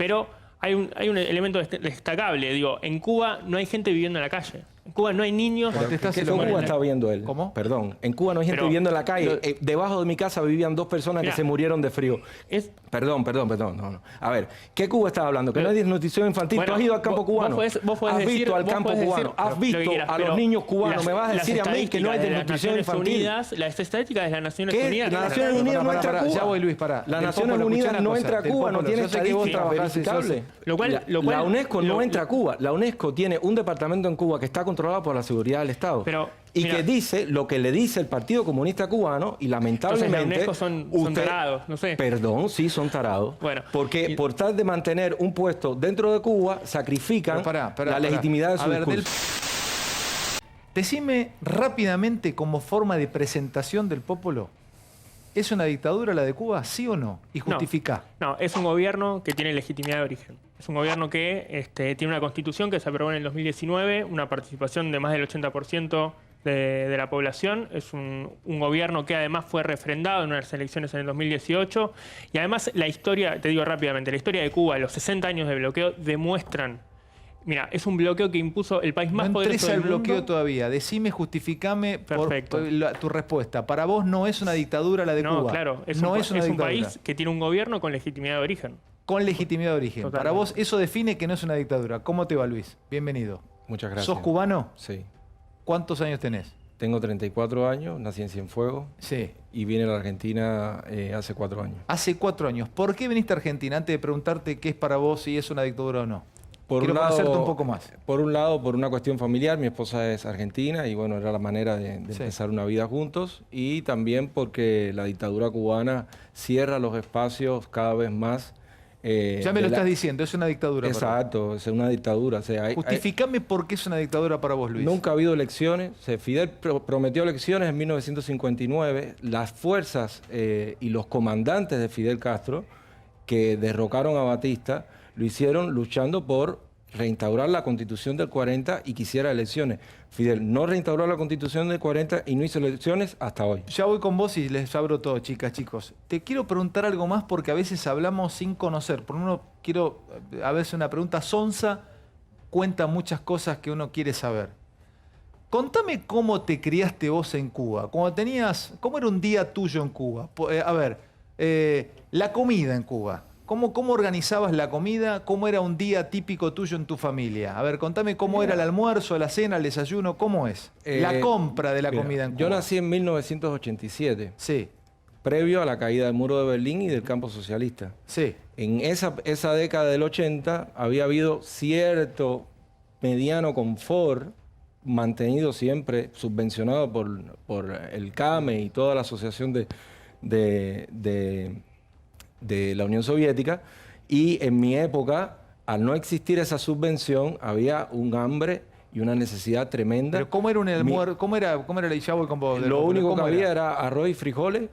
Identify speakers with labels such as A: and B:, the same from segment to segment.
A: Pero hay un elemento destacable. Digo, en Cuba no hay gente viviendo en la calle. En Cuba no hay niños...
B: ¿Qué en Cuba está viendo él?
C: ¿Cómo?
B: Perdón. En Cuba no hay gente viviendo en la calle. Debajo de mi casa vivían 2 personas que se murieron de frío. Perdón. No. A ver, ¿qué Cuba estaba hablando? Que no hay desnutrición infantil.
A: Bueno,
B: ¿tú has ido al campo cubano? ¿Has visto al campo cubano? ¿Has visto a los niños cubanos? ¿Me vas a decir a mí que no hay desnutrición infantil?
A: Las estadísticas de las Naciones Unidas...
B: Las Naciones Unidas no entra a Cuba.
C: Ya voy, Luis, pará.
B: Las Naciones Unidas no entra a Cuba, no tiene estadísticas verificables. La UNESCO no entra a Cuba. La UNESCO tiene un departamento en Cuba que está controlado por la seguridad del Estado. Y que dice lo que le dice el Partido Comunista Cubano, y lamentablemente...
A: Entonces, la UNESCO son tarados, no sé.
B: Perdón, sí, son tarados.
A: Bueno,
B: porque por tal de mantener un puesto dentro de Cuba, sacrifican la legitimidad de su discurso.
C: Decime rápidamente, como forma de presentación del pueblo, ¿es una dictadura la de Cuba, sí o no? Y justifica.
A: No, es un gobierno que tiene legitimidad de origen. Es un gobierno que tiene una constitución que se aprobó en el 2019, una participación de más del 80% de la población. Es un gobierno que además fue refrendado en unas elecciones en el 2018. Y además la historia, te digo rápidamente, la historia de Cuba, los 60 años de bloqueo demuestran... Mira, es un bloqueo que impuso el país más poderoso del mundo.
C: No entres al bloqueo todavía. Decime, justificame tu respuesta. Para vos no es una dictadura la de Cuba.
A: No, claro. Es un país que tiene un gobierno con legitimidad de origen.
C: Con legitimidad de origen.
A: Totalmente.
C: Para vos eso define que no es una dictadura. ¿Cómo te va, Luis? Bienvenido.
B: Muchas gracias.
C: ¿Sos cubano?
B: Sí.
C: ¿Cuántos años tenés?
B: Tengo 34 años, nací en Cienfuegos.
C: Sí.
B: Y vine a la Argentina hace 4 años.
C: Hace 4 años. ¿Por qué viniste a Argentina? Antes de preguntarte qué es para vos, si es una dictadura o no. Quiero conocerte un poco más.
B: Por un lado, por una cuestión familiar, mi esposa es argentina y bueno, era la manera de empezar una vida juntos. Y también porque la dictadura cubana cierra los espacios cada vez más.
C: Ya me lo estás diciendo, es una dictadura.
B: Exacto, es una dictadura. O sea,
C: justificame por qué es una dictadura para vos, Luis.
B: Nunca ha habido elecciones. Fidel prometió elecciones en 1959. Las fuerzas y los comandantes de Fidel Castro, que derrocaron a Batista, lo hicieron luchando por reinstaurar la Constitución del 40 y quisiera elecciones. Fidel no reinstauró la Constitución del 40 y no hizo elecciones hasta hoy.
C: Ya voy con vos y les abro todo, chicas, chicos. Te quiero preguntar algo más porque a veces hablamos sin conocer. Por uno quiero, a veces una pregunta sonsa cuenta muchas cosas que uno quiere saber. Contame cómo te criaste vos en Cuba. ¿Cómo era un día tuyo en Cuba? La comida en Cuba. ¿Cómo organizabas la comida? ¿Cómo era un día típico tuyo en tu familia? A ver, contame cómo era el almuerzo, la cena, el desayuno, ¿cómo es? La compra de la comida en Cuba.
B: Yo nací en 1987.
C: Sí.
B: Previo a la caída del muro de Berlín y del campo socialista.
C: Sí.
B: En esa década del 80 había habido cierto mediano confort mantenido siempre, subvencionado por el CAME y toda la asociación de la Unión Soviética, y en mi época, al no existir esa subvención, había un hambre y una necesidad tremenda.
C: ¿Pero cómo era un almuerzo? ¿Cómo era el chavo con vos?
B: Lo único que había era arroz y frijoles.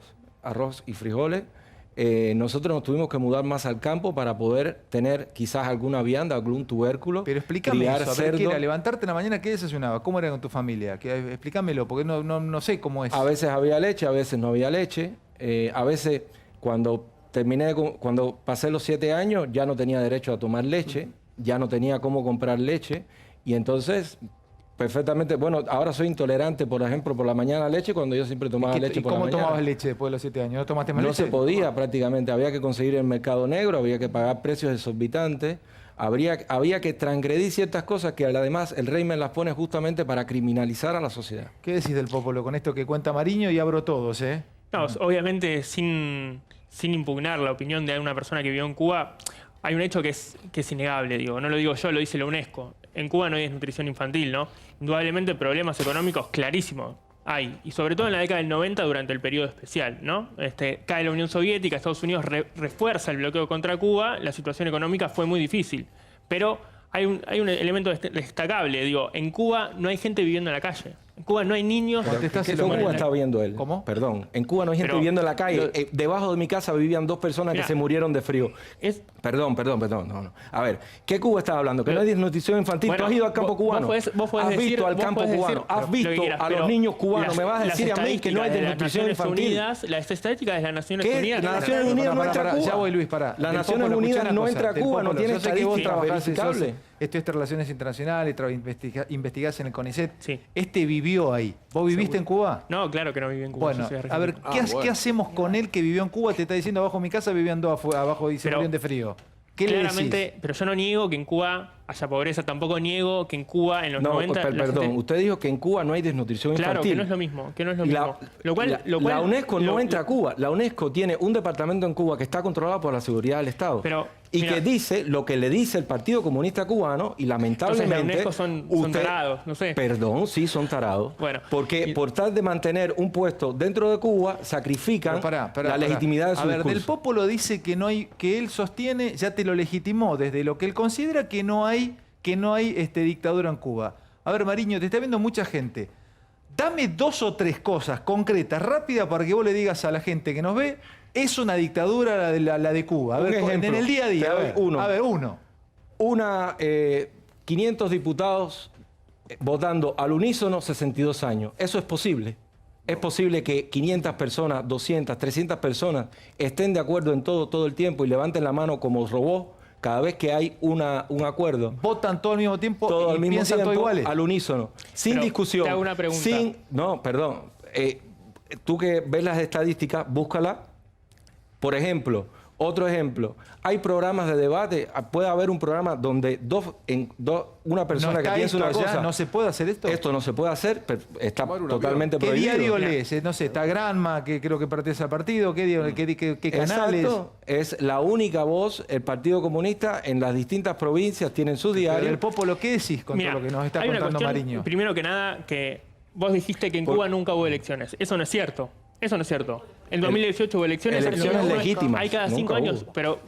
B: Nosotros nos tuvimos que mudar más al campo para poder tener quizás alguna vianda, algún tubérculo.
C: Pero explícame eso, a ver, ¿qué era? Levantarte en la mañana, ¿qué desayunabas? ¿Cómo era con tu familia? Explícamelo, porque no sé cómo es.
B: A veces había leche, a veces no había leche. A veces cuando pasé los 7 años ya no tenía derecho a tomar leche, ya no tenía cómo comprar leche y entonces perfectamente, bueno, ahora soy intolerante, por ejemplo, por la mañana leche cuando yo siempre tomaba leche por la mañana.
C: ¿Y cómo tomabas leche después de los 7 años? ¿No tomaste más leche?
B: No se podía prácticamente, había que conseguir en el mercado negro, había que pagar precios exorbitantes, había que transgredir ciertas cosas que además el régimen las pone justamente para criminalizar a la sociedad.
C: ¿Qué decís del pueblo con esto que cuenta Mariño? Y abro todos, ¿eh?
A: No, obviamente sin impugnar la opinión de una persona que vivió en Cuba, hay un hecho que es innegable, digo, no lo digo yo, lo dice la UNESCO. En Cuba no hay desnutrición infantil, ¿no? Indudablemente problemas económicos clarísimos hay, y sobre todo en la década del 90 durante el periodo especial, ¿no? Cae la Unión Soviética, Estados Unidos refuerza el bloqueo contra Cuba, la situación económica fue muy difícil, pero hay un elemento destacable, digo, en Cuba no hay gente viviendo en la calle. En Cuba no hay niños.
B: ¿Qué en Cuba está viendo él?
C: ¿Cómo?
B: Perdón. En Cuba no hay gente viviendo en la calle. Debajo de mi casa vivían 2 personas que se murieron de frío. Perdón. No. A ver, ¿qué Cuba estás hablando? ¿Que no hay desnutrición infantil?
A: Bueno,
B: ¿Tú has ido al campo cubano?
A: vos podés
B: ¿Has
A: decir,
B: visto al campo cubano? ¿Has visto a los niños cubanos? ¿Me vas a decir a mí que no hay desnutrición infantil?
A: Las estadísticas de las Naciones
B: ¿Qué?
A: Unidas.
B: Las Naciones Unidas no entra a Cuba.
C: Ya voy, Luis, pará.
B: Las Naciones Unidas no entra a Cuba, no tiene estadísticas verificables.
C: Estudiaste Relaciones Internacionales, investigás en el CONICET.
A: Sí.
C: Vivió ahí. ¿Vos viviste en Cuba?
A: No, claro que no viví en Cuba.
C: Bueno, a ver, ¿qué hacemos con él que vivió en Cuba? Te está diciendo, abajo de mi casa vivían 2 abajo y se murieron de frío. ¿Qué
A: claramente,
C: le decís?
A: pero yo no niego que en Cuba haya pobreza, tampoco niego que en Cuba en los 90...
B: Perdón, usted dijo que en Cuba no hay desnutrición infantil.
A: Claro, que no es lo mismo,
B: La UNESCO no entra a Cuba. La UNESCO tiene un departamento en Cuba que está controlado por la seguridad del Estado. Que dice lo que le dice el Partido Comunista Cubano y lamentablemente...
A: Entonces la UNESCO son tarados, no sé.
B: Perdón, sí, son tarados.
A: Bueno,
B: porque por tal de mantener un puesto dentro de Cuba, sacrifican la legitimidad de su discurso.
C: Del Popolo dice que no hay, que él sostiene, ya te lo legitimó, desde lo que él considera que no hay dictadura en Cuba. A ver, Mariño, te está viendo mucha gente. Dame 2 o 3 cosas concretas, rápidas, para que vos le digas a la gente que nos ve, es una dictadura la de Cuba. A ver, en el día a día. Uno.
B: 500 diputados votando al unísono 62 años. Eso es posible. Es posible que 500 personas, 200, 300 personas estén de acuerdo en todo el tiempo y levanten la mano como robots cada vez que hay un acuerdo.
C: Votan todo al mismo tiempo
B: y piensan todos iguales. Al unísono. Sin discusión.
A: Te hago una pregunta.
B: Tú que ves las estadísticas, búscala. Por ejemplo, otro ejemplo. Hay programas de debate. Puede haber un programa donde una persona que piensa una cosa...
C: ¿No se puede hacer esto?
B: Esto no se puede hacer. Está totalmente prohibido.
C: ¿Qué diario lees? No sé, está Granma, que creo que pertenece al partido. ¿Qué canales?
B: Exacto. Es la única voz, el Partido Comunista, en las distintas provincias tienen sus diarios.
C: El Popolo, ¿qué decís con todo lo que nos está contando Mariño?
A: Primero que nada, que vos dijiste que en Cuba nunca hubo elecciones. Eso no es cierto. En 2018 hubo elecciones.
B: Elecciones legítimas.
A: Hay cada 5 años, pero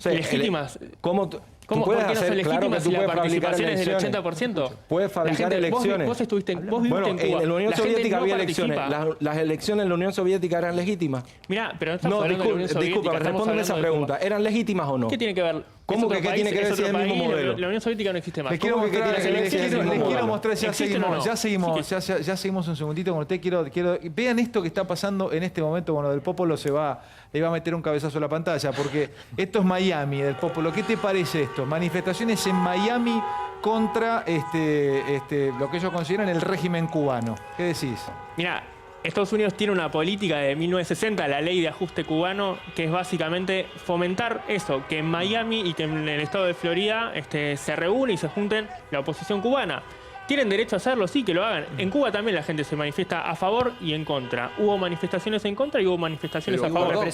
A: legítimas.
B: ¿Por qué no son legítimas si la participación es del 80%? Puedes fabricar elecciones.
A: Vos viviste en Cuba.
B: En la Unión Soviética había elecciones. ¿Las elecciones en la Unión Soviética eran legítimas?
A: Mirá, pero no estamos hablando de la Unión Soviética.
B: Disculpa, respóndeme esa pregunta. ¿Eran legítimas o no?
A: ¿Qué tiene que ver?
B: ¿Cómo que qué tiene que ver si es el mismo modelo?
A: La Unión Soviética no existe más.
C: Les quiero mostrar, ya seguimos un segundito con usted. Vean esto que está pasando en este momento. Bueno, del Popolo le va a meter un cabezazo a la pantalla, porque esto es Miami, del Popolo. ¿Qué te parece esto? Manifestaciones en Miami contra lo que ellos consideran el régimen cubano. ¿Qué decís?
A: Mira, Estados Unidos tiene una política de 1960, la ley de ajuste cubano, que es básicamente fomentar eso, que en Miami y que en el estado de Florida se reúne y se junten la oposición cubana. ¿Tienen derecho a hacerlo? Sí, que lo hagan. En Cuba también la gente se manifiesta a favor y en contra. Hubo manifestaciones en contra y hubo manifestaciones a favor.